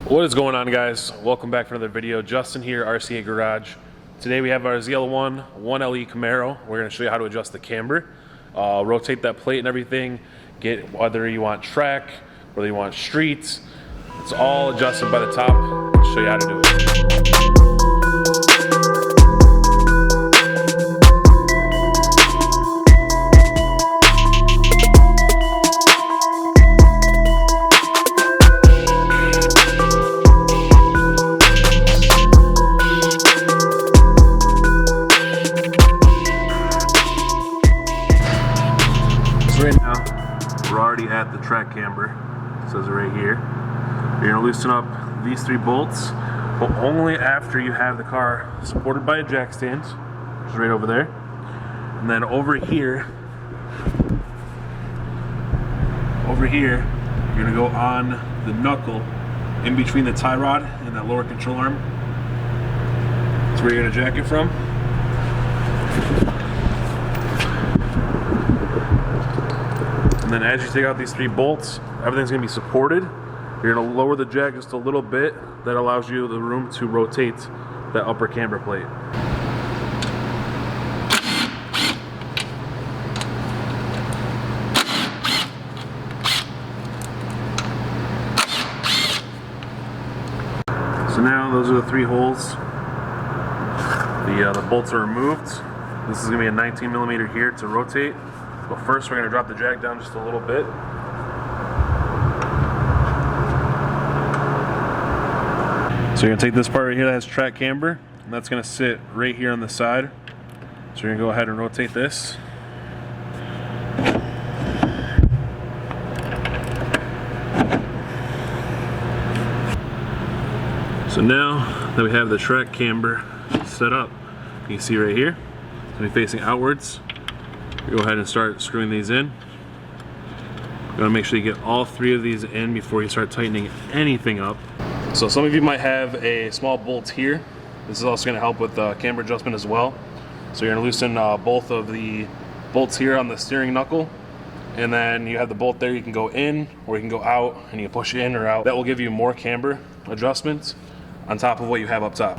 What is going on, guys? Welcome back for another video. Justin here, RCA Garage. Today we have our ZL1 1LE Camaro. We're going to show you how to adjust the camber, rotate that plate and everything, get whether you want track, whether you want streets. It's all adjusted by the top. I'll show you how to do it. Right now, we're already at the track camber. It says it right here. You're gonna loosen up these 3 bolts, but only after you have the car supported by a jack stand, which is right over there. And then over here, you're gonna go on the knuckle in between the tie rod and that lower control arm. That's where you're gonna jack it from. And then as you take out these 3 bolts, everything's going to be supported. You're going to lower the jack just a little bit. That allows you the room to rotate that upper camber plate. So now those are the 3 holes. The bolts are removed. This is going to be a 19mm here to rotate. But first, we're going to drop the jack down just a little bit. So you're going to take this part right here that has track camber, and that's going to sit right here on the side. So you're going to go ahead and rotate this. So now that we have the track camber set up, you can see right here, it's going to be facing outwards. Go ahead and start screwing these in. You want to make sure you get all 3 of these in before you start tightening anything up. So some of you might have a small bolt here. This is also going to help with camber adjustment as well. So you're going to loosen both of the bolts here on the steering knuckle, and then you have the bolt there. You can go in or you can go out, and you can push in or out. That will give you more camber adjustments on top of what you have up top.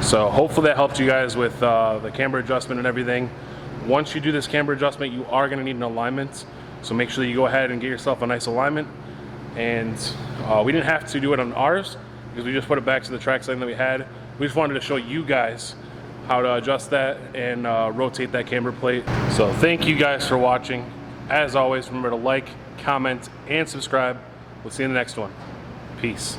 So hopefully that helped you guys with the camber adjustment and everything. Once you do this camber adjustment, you are going to need an alignment. So make sure that you go ahead and get yourself a nice alignment. And we didn't have to do it on ours because we just put it back to the track setting that we had. We just wanted to show you guys how to adjust that and rotate that camber plate. So thank you guys for watching. As always, remember to like, comment, and subscribe. We'll see you in the next one. Peace.